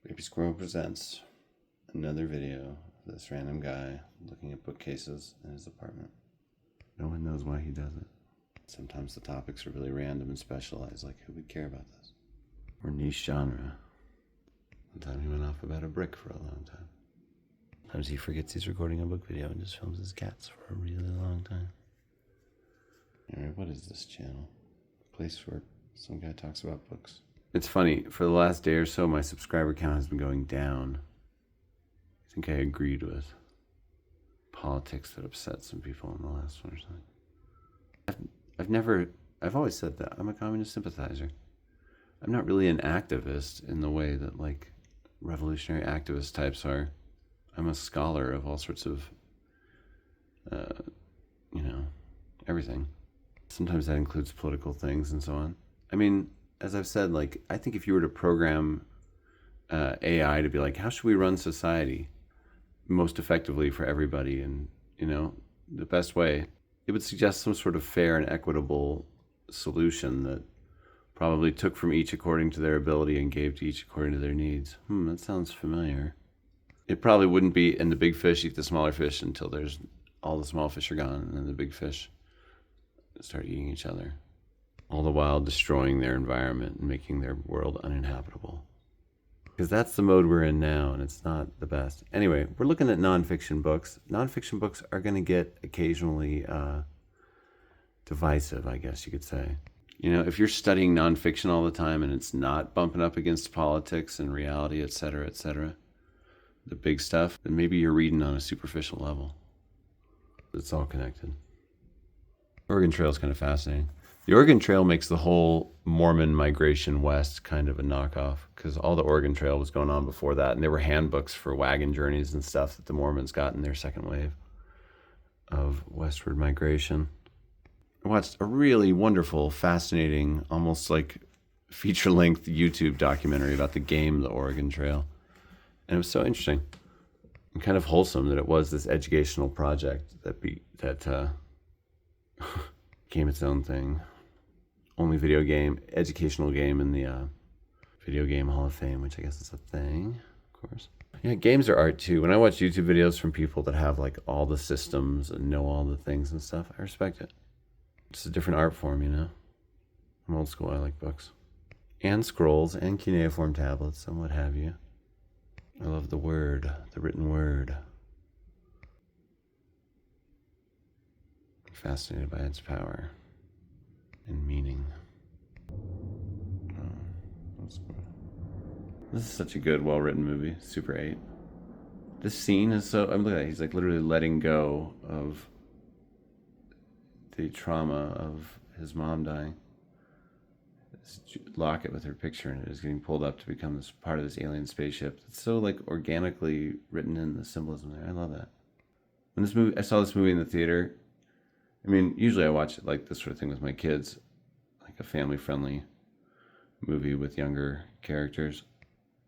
Baby Squirrel presents another video of this random guy looking at bookcases in his apartment. No one knows why he does it. Sometimes the topics are really random and specialized, like who would care about this? Or niche genre. One time he went off about a brick for a long time. Sometimes he forgets he's recording a book video and just films his cats for a really long time. Alright, what is this channel? A place where some guy talks about books. It's funny, for the last day or so, my subscriber count has been going down. I think I agreed with politics that upset some people in the last one or something. I've always said that. I'm a communist sympathizer. I'm not really an activist in the way that, like, revolutionary activist types are. I'm a scholar of all sorts of, everything. Sometimes that includes political things and so on. I mean, as I've said, like, I think if you were to program AI to be like, how should we run society most effectively for everybody, and, the best way, it would suggest some sort of fair and equitable solution that probably took from each according to their ability and gave to each according to their needs. That sounds familiar. It probably wouldn't be, and the big fish eat the smaller fish until there's all the small fish are gone, and then the big fish start eating each other, all the while destroying their environment and making their world uninhabitable. Because that's the mode we're in now, and it's not the best. Anyway, we're looking at nonfiction books. Nonfiction books are going to get occasionally divisive, I guess you could say. If you're studying nonfiction all the time and it's not bumping up against politics and reality, etc., the big stuff, then maybe you're reading on a superficial level. It's all connected. Oregon Trail is kind of fascinating. The Oregon Trail makes the whole Mormon migration west kind of a knockoff, because all the Oregon Trail was going on before that, and there were handbooks for wagon journeys and stuff that the Mormons got in their second wave of westward migration. I watched a really wonderful, fascinating, almost like feature-length YouTube documentary about the game, the Oregon Trail. And it was so interesting and kind of wholesome that it was this educational project that became its own thing. Only educational game in the Video Game Hall of Fame, which I guess is a thing, of course. Yeah, games are art too. When I watch YouTube videos from people that have like all the systems and know all the things and stuff, I respect it. It's a different art form, I'm old school, I like books. And scrolls and cuneiform tablets and what have you. I love the word, the written word. I'm fascinated by its power and meaning. This is such a good, well-written movie. Super 8. This scene is so... I'm looking at it. He's like literally letting go of the trauma of his mom dying. This locket with her picture in it is getting pulled up to become this part of this alien spaceship. It's so like organically written in, the symbolism there. I love that. When I saw this movie in the theater. I mean, usually I watch it like this sort of thing with my kids, like a family-friendly movie with younger characters.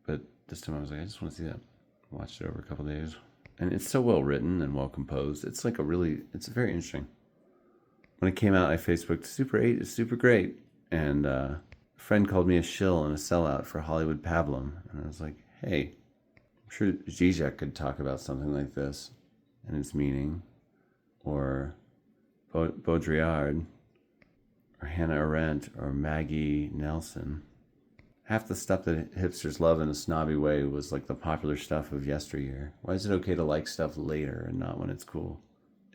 But this time I was like, I just want to see that. I watched it over a couple days. And it's so well written and well composed. It's like it's very interesting. When it came out, I Facebooked, Super 8 is super great. And a friend called me a shill and a sellout for Hollywood pablum. And I was like, hey, I'm sure Zizek could talk about something like this and its meaning. Or Baudrillard, or Hannah Arendt, or Maggie Nelson. Half the stuff that hipsters love in a snobby way was like the popular stuff of yesteryear. Why is it okay to like stuff later and not when it's cool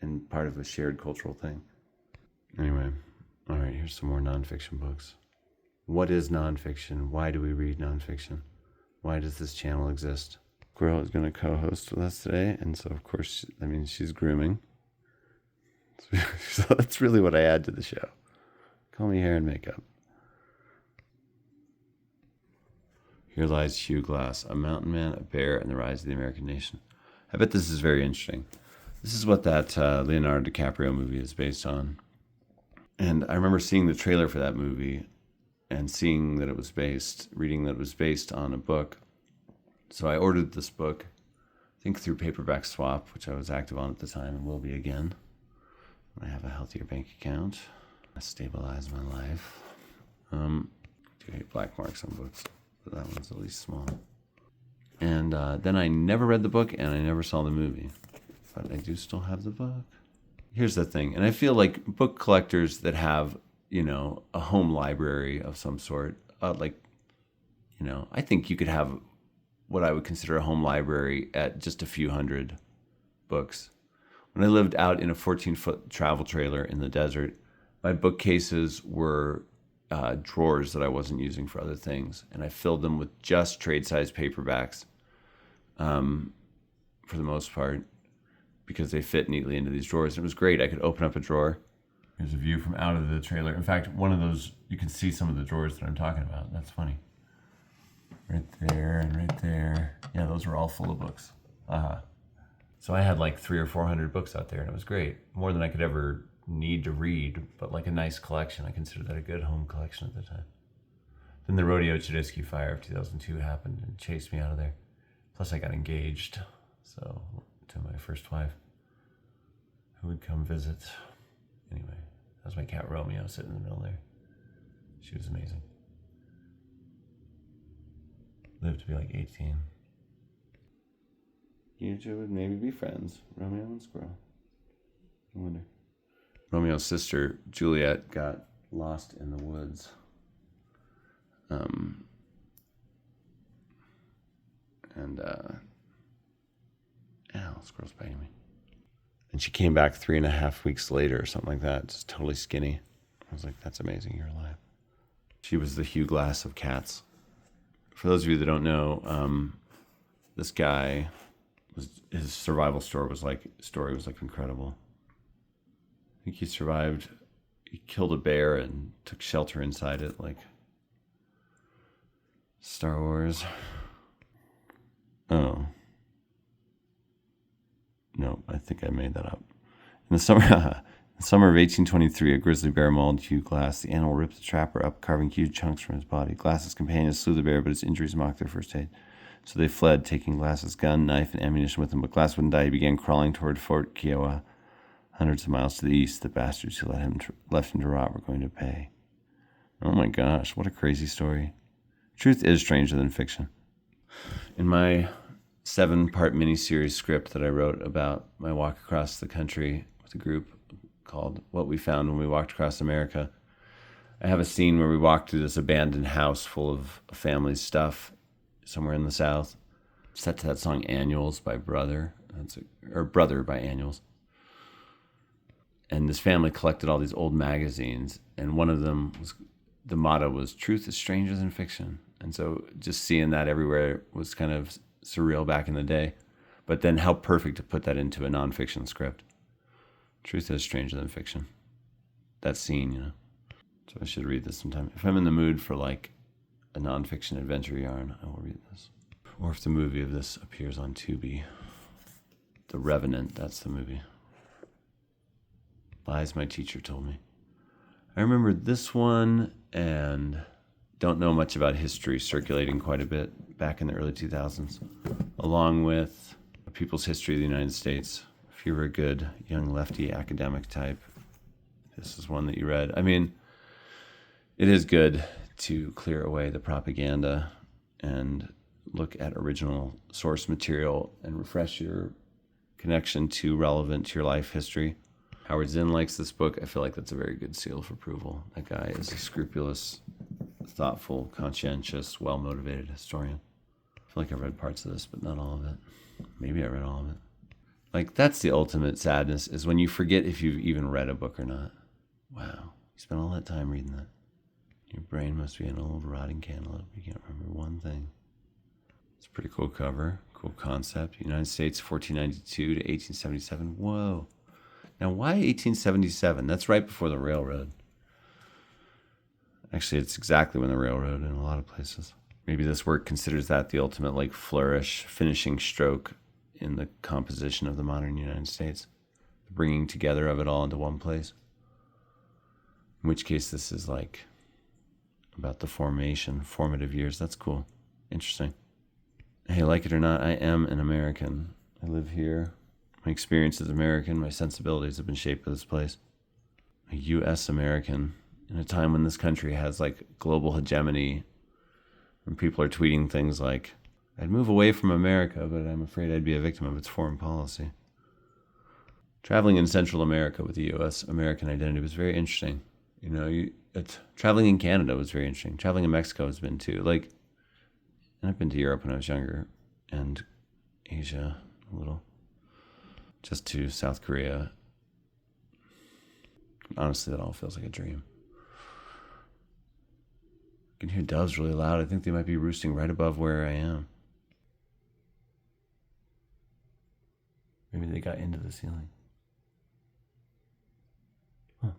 and part of a shared cultural thing? Anyway, all right, here's some more nonfiction books. What is nonfiction? Why do we read nonfiction? Why does this channel exist? Squirrel is going to co-host with us today, and so of course, that means she's grooming. So that's really what I add to the show. Call me hair and makeup. Here lies Hugh Glass, a mountain man, a bear, and the rise of the American nation. I bet this is very interesting. This is what that Leonardo DiCaprio movie is based on. And I remember seeing the trailer for that movie and reading that it was based on a book. So I ordered this book, I think through Paperback Swap, which I was active on at the time and will be again. I have a healthier bank account. I stabilize my life. Do hate black marks on books, but that one's at least small. And then I never read the book and I never saw the movie. But I do still have the book. Here's the thing. And I feel like book collectors that have, a home library of some sort, I think you could have what I would consider a home library at just a few hundred books. When I lived out in a 14-foot travel trailer in the desert, my bookcases were drawers that I wasn't using for other things, and I filled them with just trade-sized paperbacks for the most part because they fit neatly into these drawers. It was great. I could open up a drawer. Here's a view from out of the trailer. In fact, one of those, you can see some of the drawers that I'm talking about. That's funny. Right there and right there. Yeah, those were all full of books. So I had like 300 or 400 books out there, and it was great. More than I could ever need to read, but like a nice collection. I considered that a good home collection at the time. Then the Rodeo Chudisky fire of 2002 happened and chased me out of there. Plus I got engaged, so to my first wife, who would come visit. Anyway, that was my cat Romeo sitting in the middle there. She was amazing. Lived to be like 18. You two would maybe be friends, Romeo and Squirrel. I wonder. Romeo's sister, Juliet, got lost in the woods. Squirrel's biting me. And she came back 3.5 weeks later or something like that, just totally skinny. I was like, that's amazing, you're alive. She was the Hugh Glass of cats. For those of you that don't know, this guy, his survival story was like incredible. I think he survived. He killed a bear and took shelter inside it, like Star Wars. Oh. No, I think I made that up. In the summer of 1823, a grizzly bear mauled Hugh Glass. The animal ripped the trapper up, carving huge chunks from his body. Glass's companions slew the bear, but his injuries mocked their first aid. So they fled, taking Glass's gun, knife, and ammunition with them. But Glass wouldn't die. He began crawling toward Fort Kiowa, hundreds of miles to the east. The bastards who left him to rot were going to pay. Oh my gosh, what a crazy story. Truth is stranger than fiction. In my 7-part miniseries script that I wrote about my walk across the country with a group called What We Found When We Walked Across America, I have a scene where we walk through this abandoned house full of family's stuff somewhere in the South, set to that song Annuals by Brother, or Brother by Annuals. And this family collected all these old magazines, and one of them was, the motto was, truth is stranger than fiction. And so just seeing that everywhere was kind of surreal back in the day. But then how perfect to put that into a nonfiction script. Truth is stranger than fiction. That scene, So I should read this sometime. If I'm in the mood for like a nonfiction adventure yarn, I will read this. Or if the movie of this appears on Tubi. The Revenant, that's the movie. Lies my teacher told me. I remember this one and don't know much about history, circulating quite a bit back in the early 2000s, along with A People's History of the United States. If you were a good young lefty academic type, this is one that you read. I mean, it is good to clear away the propaganda and look at original source material and refresh your connection to relevant to your life history. Howard Zinn likes this book. I feel like that's a very good seal of approval. That guy is a scrupulous, thoughtful, conscientious, well-motivated historian. I feel like I read parts of this, but not all of it. Maybe I read all of it. Like, that's the ultimate sadness, is when you forget if you've even read a book or not. Wow, you spent all that time reading that. Your brain must be an old rotting cantaloupe. You can't remember one thing. It's a pretty cool cover, cool concept. United States, 1492 to 1877. Whoa. Now, why 1877? That's right before the railroad. Actually, it's exactly when the railroad in a lot of places. Maybe this work considers that the ultimate like flourish, finishing stroke in the composition of the modern United States. The bringing together of it all into one place. In which case, this is like about the formative years. That's cool. Interesting. Hey, like it or not, I am an American. I live here. My experience is American. My sensibilities have been shaped by this place. A U.S. American in a time when this country has like global hegemony, when people are tweeting things like, I'd move away from America, but I'm afraid I'd be a victim of its foreign policy. Traveling in Central America with the U.S. American identity was very interesting. Traveling in Canada was very interesting. Traveling in Mexico has been too. And I've been to Europe when I was younger, and Asia a little. Just to South Korea. Honestly, that all feels like a dream. I can hear doves really loud. I think they might be roosting right above where I am. Maybe they got into the ceiling. Huh.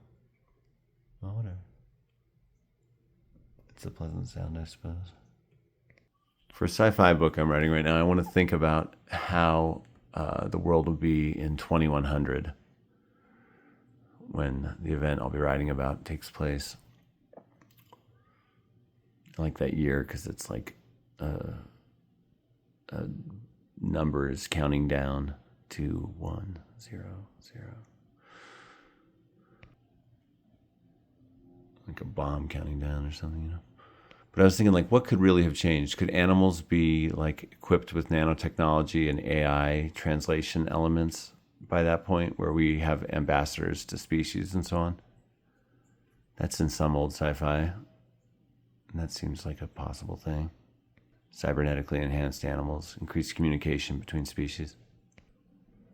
Well, whatever. It's a pleasant sound, I suppose. For a sci-fi book I'm writing right now, I want to think about how the world will be in 2100 when the event I'll be writing about takes place. I like that year because it's like numbers counting down to 1, 0, 0. Like a bomb counting down or something, But I was thinking, what could really have changed? Could animals be equipped with nanotechnology and AI translation elements by that point, where we have ambassadors to species and so on? That's in some old sci-fi, and that seems like a possible thing. Cybernetically enhanced animals, increased communication between species.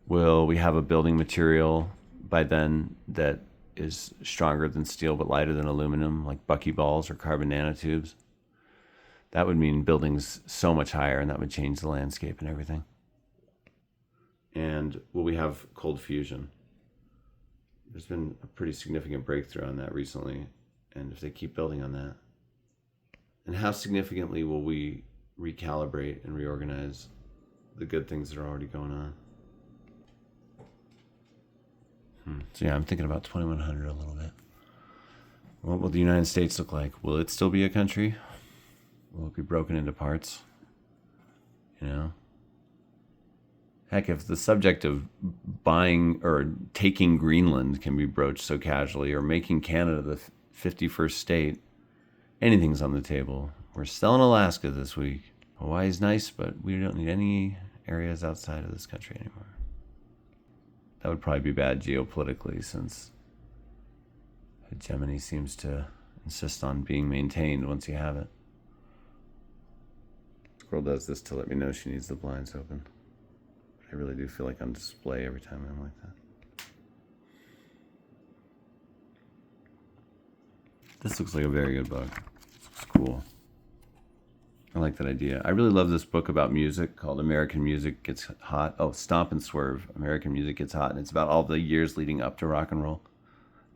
Will we have a building material by then that is stronger than steel but lighter than aluminum, like buckyballs or carbon nanotubes? That would mean buildings so much higher, and that would change the landscape and everything. And will we have cold fusion? There's been a pretty significant breakthrough on that recently, and if they keep building on that. And how significantly will we recalibrate and reorganize the good things that are already going on? So yeah, I'm thinking about 2100 a little bit. What will the United States look like? Will it still be a country? Will it be broken into parts? Heck, if the subject of buying or taking Greenland can be broached so casually, or making Canada the 51st state, anything's on the table. We're selling Alaska this week. Hawaii's nice, but we don't need any areas outside of this country anymore. That would probably be bad geopolitically, since hegemony seems to insist on being maintained once you have it. Squirrel does this to let me know she needs the blinds open. I really do feel like on display every time I'm like that. This looks like a very good book. This looks cool. I like that idea. I really love this book about music called American Music Gets Hot. Oh, Stomp and Swerve, American Music Gets Hot. And it's about all the years leading up to rock and roll.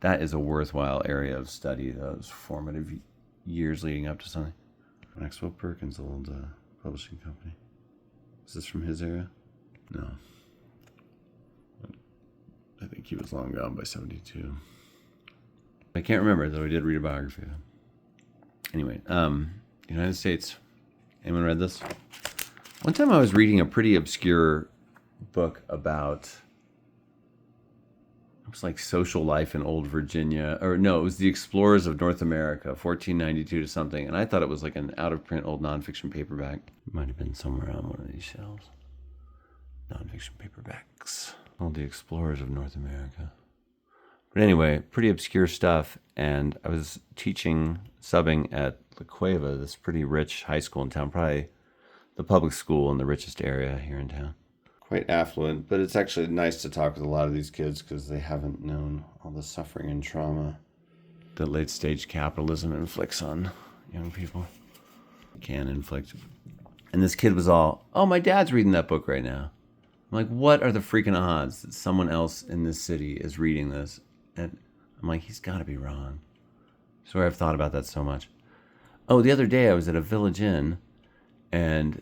That is a worthwhile area of study, those formative years leading up to something. Maxwell Perkins' old publishing company. Is this from his era? No. I think he was long gone by 72. I can't remember, though I did read a biography of him. Anyway, United States. Anyone read this? One time I was reading a pretty obscure book about, it was like social life in old Virginia. Or no, it was The Explorers of North America, 1492 to something. And I thought it was like an out-of-print old nonfiction paperback. It might have been somewhere on one of these shelves. Nonfiction paperbacks. Called The Explorers of North America. But anyway, pretty obscure stuff. And I was subbing at La Cueva, this pretty rich high school in town, probably the public school in the richest area here in town. Quite affluent, but it's actually nice to talk with a lot of these kids because they haven't known all the suffering and trauma that late stage capitalism inflicts on young people. Can inflict. And this kid was all, oh, my dad's reading that book right now. I'm like, what are the freaking odds that someone else in this city is reading this? And I'm like, he's got to be wrong. I swear I've thought about that so much. Oh, the other day I was at a Village Inn, and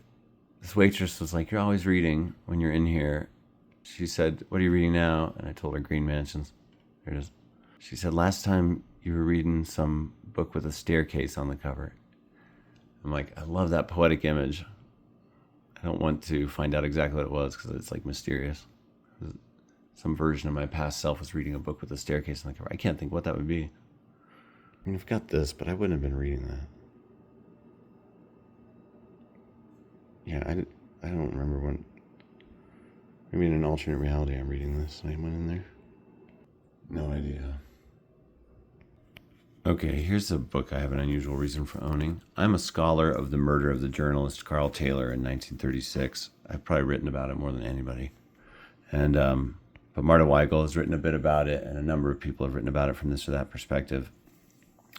this waitress was like, you're always reading when you're in here. She said, what are you reading now? And I told her Green Mansions. Here it is. She said, last time you were reading some book with a staircase on the cover. I'm like, I love that poetic image. I don't want to find out exactly what it was because it's like mysterious. Some version of my past self was reading a book with a staircase on the cover. I can't think what that would be. I mean, I've got this, but I wouldn't have been reading that. Yeah, I don't remember when. Maybe in an alternate reality I'm reading this and I went in there. No idea. Okay, here's a book I have an unusual reason for owning. I'm a scholar of the murder of the journalist Carl Taylor in 1936. I've probably written about it more than anybody. And but Marta Weigel has written a bit about it, and a number of people have written about it from this or that perspective,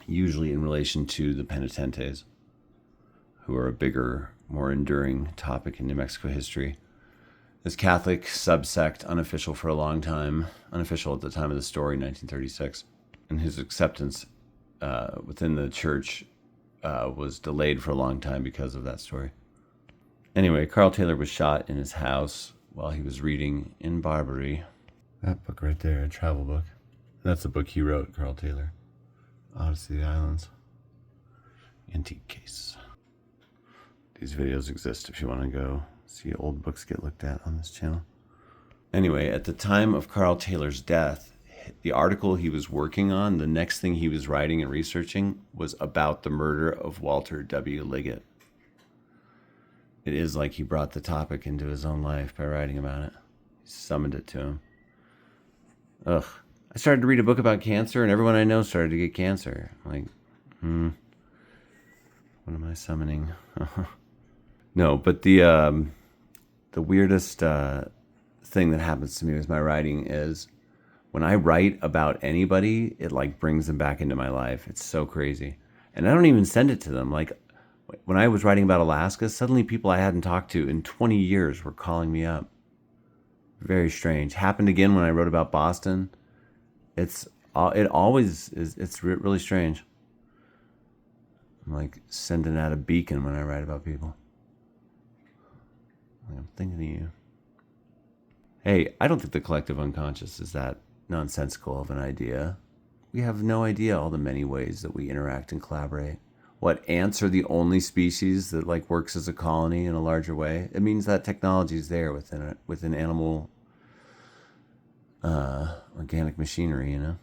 usually in relation to the penitentes, who are a bigger, more enduring topic in New Mexico history. This Catholic subsect, unofficial for a long time, unofficial at the time of the story, 1936, and his acceptance within the church was delayed for a long time because of that story. Anyway, Carl Taylor was shot in his house while he was reading in Barbary. That book right there, a travel book. That's the book he wrote, Carl Taylor. Odyssey of the Islands. Antique case. These videos exist if you want to go see old books get looked at on this channel. Anyway, at the time of Carl Taylor's death, the article he was working on, the next thing he was writing and researching, was about the murder of Walter W. Liggett. It is like he brought the topic into his own life by writing about it. He summoned it to him. Ugh. I started to read a book about cancer, and everyone I know started to get cancer. I'm like, what am I summoning? No, but the weirdest thing that happens to me with my writing is when I write about anybody, it like brings them back into my life. It's so crazy. And I don't even send it to them. Like when I was writing about Alaska, suddenly people I hadn't talked to in 20 years were calling me up. Very strange. Happened again when I wrote about Boston. It always is. It's really strange. I'm like sending out a beacon when I write about people. I'm thinking of you. Hey, I don't think the collective unconscious is that nonsensical of an idea. We have no idea all the many ways that we interact and collaborate. What, ants are the only species that like works as a colony in a larger way? It means that technology is there within animal organic machinery, you know?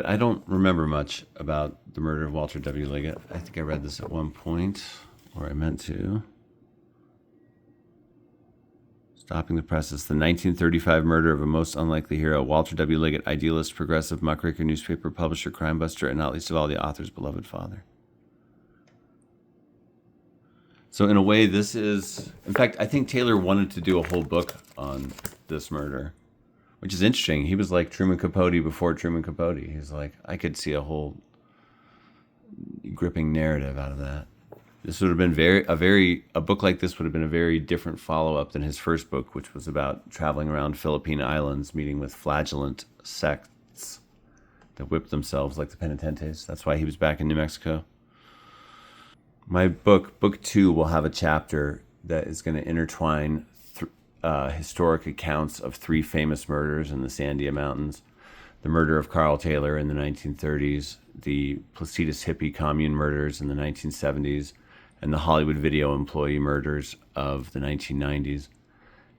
I don't remember much about the murder of Walter W. Liggett. I think I read this at one point, or I meant to. Stopping the Presses, the 1935 murder of a most unlikely hero, Walter W. Liggett, idealist, progressive, muckraker, newspaper publisher, crime buster, and not least of all, the author's beloved father. So in a way, this is... In fact, I think Taylor wanted to do a whole book on this murder, which is interesting. He was like Truman Capote before Truman Capote. He's like, I could see a whole gripping narrative out of that. This would have been a book like this would have been a very different follow-up than his first book, which was about traveling around Philippine islands, meeting with flagellant sects that whip themselves like the penitentes. That's why he was back in New Mexico. My book 2, will have a chapter that is going to intertwine historic accounts of 3 famous murders in the Sandia Mountains. The murder of Carl Taylor in the 1930s, the Placitas hippie commune murders in the 1970s, and the Hollywood video employee murders of the 1990s.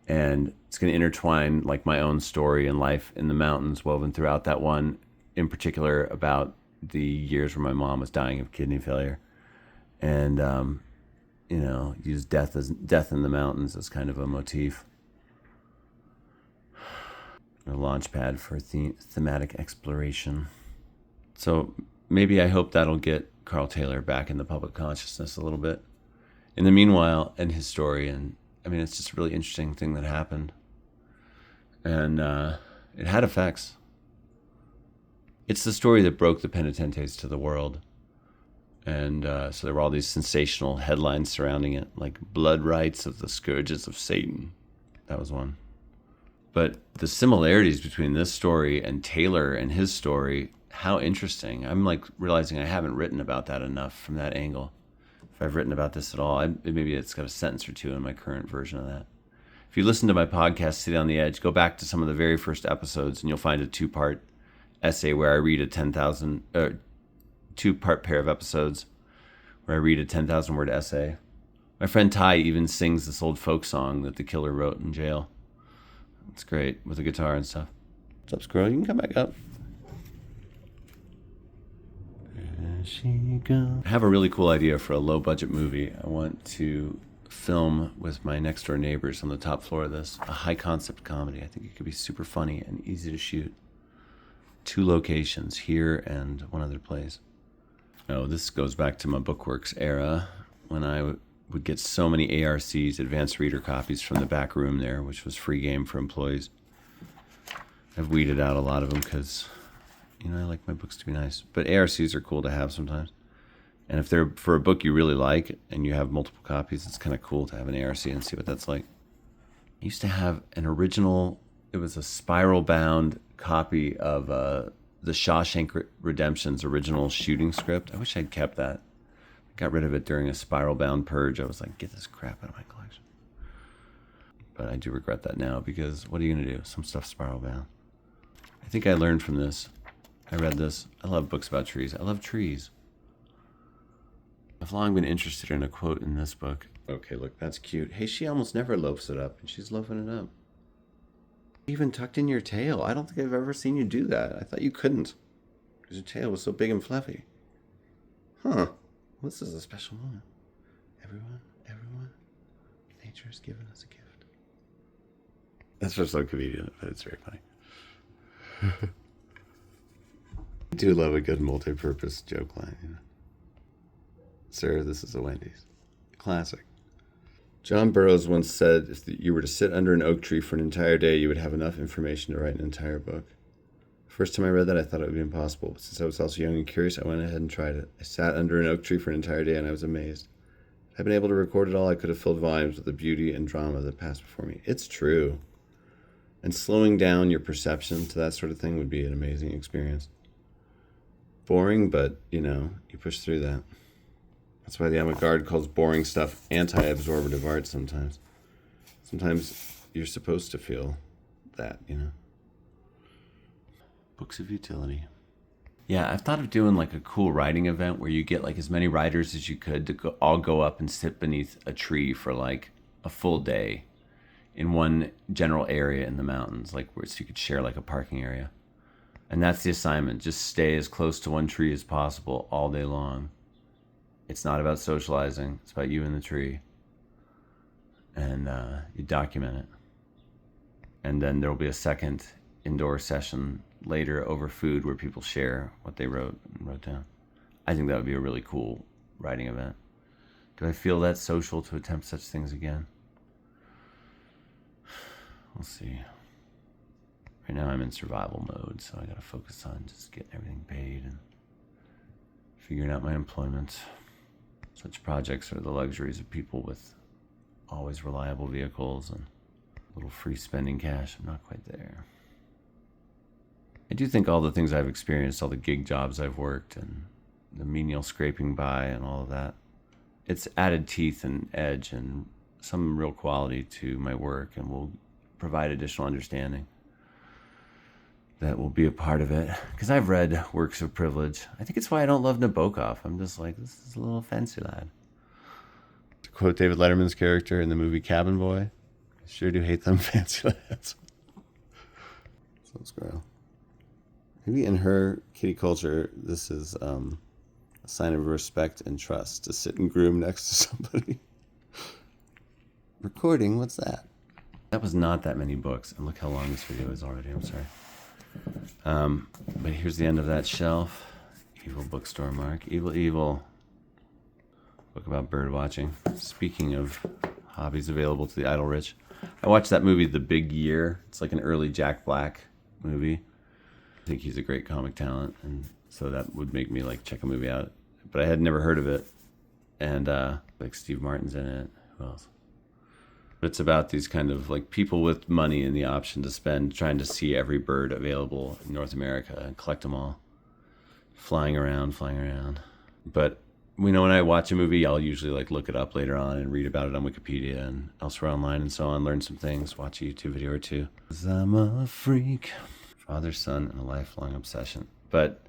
And it's going to intertwine like my own story and life in the mountains woven throughout that one, in particular about the years where my mom was dying of kidney failure. And, use death in the mountains as kind of a motif. A launch pad for thematic exploration. So maybe I hope that'll get Carl Taylor back in the public consciousness a little bit. In the meanwhile, in his story, and I mean, it's just a really interesting thing that happened. And it had effects. It's the story that broke the penitentes to the world. And so there were all these sensational headlines surrounding it, like blood rites of the scourges of Satan. That was one. But the similarities between this story and Taylor and his story, how interesting. I'm like realizing I haven't written about that enough from that angle. If I've written about this at all, maybe it's got a sentence or two in my current version of that. If you listen to my podcast, City on the Edge, go back to some of the very first episodes and you'll find a 2-part essay where I read a 2-part pair of episodes where I read a 10,000 word essay. My friend Ty even sings this old folk song that the killer wrote in jail. It's great with a guitar and stuff. What's up, squirrel? You can come back up. There she goes. I have a really cool idea for a low budget movie. I want to film with my next door neighbors on the top floor of this, a high concept comedy. I think it could be super funny and easy to shoot. 2 locations, here and one other place. Oh, this goes back to my Bookworks era when I would get so many ARCs, advanced reader copies, from the back room there, which was free game for employees. I've weeded out a lot of them because, I like my books to be nice. But ARCs are cool to have sometimes. And if they're for a book you really like and you have multiple copies, it's kind of cool to have an ARC and see what that's like. I used to have an original, it was a spiral bound copy of the Shawshank Redemption's original shooting script. I wish I'd kept that. I got rid of it during a spiral bound purge. I was like, get this crap out of my collection. But I do regret that now because what are you going to do? Some stuff's spiral bound. I think I learned from this. I read this. I love books about trees. I love trees. I've long been interested in a quote in this book. Okay, look, that's cute. Hey, she almost never loafs it up, and she's loafing it up. Even tucked in your tail. I don't think I've ever seen you do that. I thought you couldn't, because your tail was so big and fluffy. Huh. This is a special moment. Everyone, nature has given us a gift. That's just so convenient, but it's very funny. I do love a good multi-purpose joke line, Sir, this is a Wendy's. Classic. John Burroughs once said, if you were to sit under an oak tree for an entire day, you would have enough information to write an entire book. The first time I read that, I thought it would be impossible. But since I was also young and curious, I went ahead and tried it. I sat under an oak tree for an entire day, and I was amazed. If I'd been able to record it all, I could have filled volumes with the beauty and drama that passed before me. It's true. And slowing down your perception to that sort of thing would be an amazing experience. Boring, but, you push through that. That's why the avant-garde calls boring stuff anti-absorptive art sometimes. Sometimes you're supposed to feel that, Books of utility. Yeah, I've thought of doing like a cool writing event where you get like as many writers as you could to all go up and sit beneath a tree for like a full day in one general area in the mountains, like where so you could share like a parking area. And that's the assignment. Just stay as close to one tree as possible all day long. It's not about socializing. It's about you and the tree. And you document it. And then there'll be a second indoor session later over food where people share what they wrote down. I think that would be a really cool writing event. Do I feel that social to attempt such things again? We'll see. Right now I'm in survival mode, so I gotta focus on just getting everything paid and figuring out my employment. Such projects are the luxuries of people with always reliable vehicles and a little free spending cash. I'm not quite there. I do think all the things I've experienced, all the gig jobs I've worked and the menial scraping by and all of that, it's added teeth and edge and some real quality to my work and will provide additional understanding that will be a part of it. Because I've read works of privilege. I think it's why I don't love Nabokov. I'm just like, this is a little fancy lad. To quote David Letterman's character in the movie Cabin Boy, I sure do hate them fancy lads. So let's go. Maybe in her kitty culture, this is a sign of respect and trust to sit and groom next to somebody. Recording, what's that? That was not that many books. And look how long this video is already. I'm sorry. But here's the end of that shelf. Evil bookstore mark. Evil. Book about bird watching. Speaking of hobbies available to the idle rich, I watched that movie The Big Year. It's like an early Jack Black movie. I think he's a great comic talent, and so that would make me like check a movie out. But I had never heard of it, and like Steve Martin's in it. Who else? It's about these kind of like people with money and the option to spend trying to see every bird available in North America and collect them all. Flying around. But when I watch a movie, I'll usually like look it up later on and read about it on Wikipedia and elsewhere online and so on, learn some things, watch a YouTube video or two. 'Cause I'm a freak. Father, son, and a lifelong obsession. But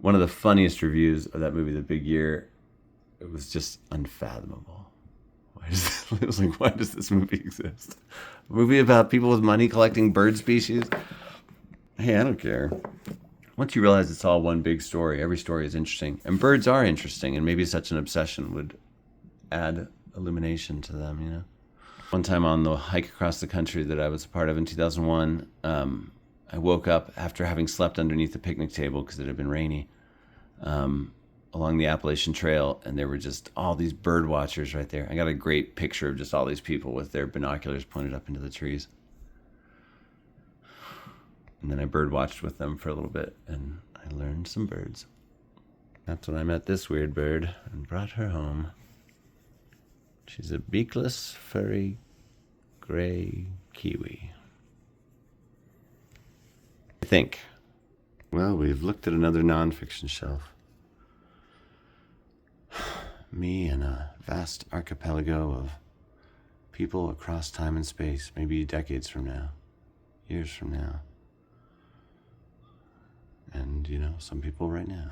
one of the funniest reviews of that movie, The Big Year, it was just unfathomable. It was like, why does this movie exist? A movie about people with money collecting bird species? Hey, I don't care. Once you realize it's all one big story, every story is interesting. And birds are interesting, and maybe such an obsession would add illumination to them, you know? One time on the hike across the country that I was a part of in 2001, I woke up after having slept underneath the picnic table because it had been rainy along the Appalachian Trail, and there were just all these bird watchers right there. I got a great picture of just all these people with their binoculars pointed up into the trees. And then I bird watched with them for a little bit, and I learned some birds. That's when I met this weird bird and brought her home. She's a beakless, furry, gray kiwi. I think. Well, we've looked at another nonfiction shelf. Me and a vast archipelago of people across time and space, maybe decades from now, years from now. And, you know, some people right now.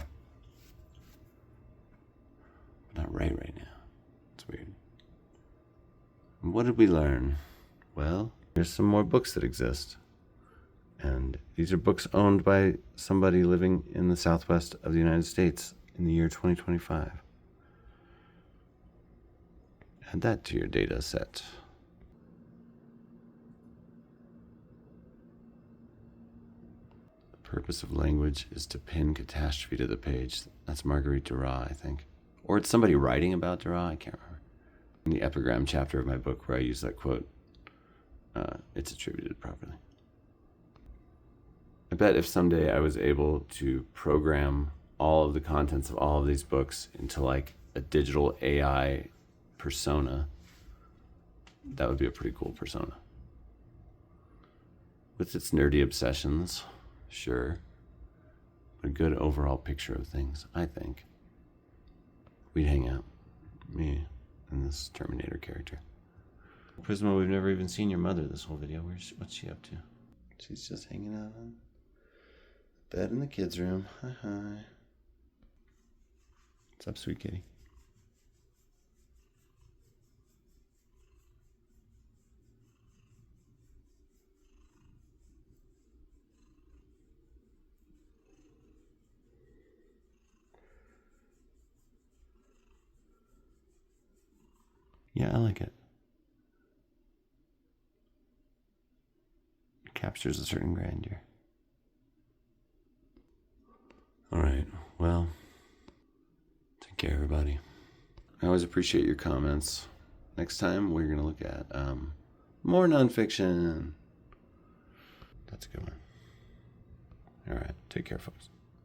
But not right now. It's weird. What did we learn? Well, there's some more books that exist. And these are books owned by somebody living in the southwest of the United States in the year 2025. Add that to your data set. The purpose of language is to pin catastrophe to the page. That's Marguerite Duras, I think. Or it's somebody writing about Duras, I can't remember. In the epigram chapter of my book where I use that quote, it's attributed properly. I bet if someday I was able to program all of the contents of all of these books into like a digital AI persona, that would be a pretty cool persona. With its nerdy obsessions, sure, but a good overall picture of things, I think. We'd hang out, me and this Terminator character. Prisma, we've never even seen your mother this whole video. What's she up to? She's just hanging out on bed in the kids' room. Hi. What's up, sweet kitty? Yeah, I like it. It captures a certain grandeur. All right, well, take care, everybody. I always appreciate your comments. Next time, we're going to look at more nonfiction. That's a good one. All right, take care, folks.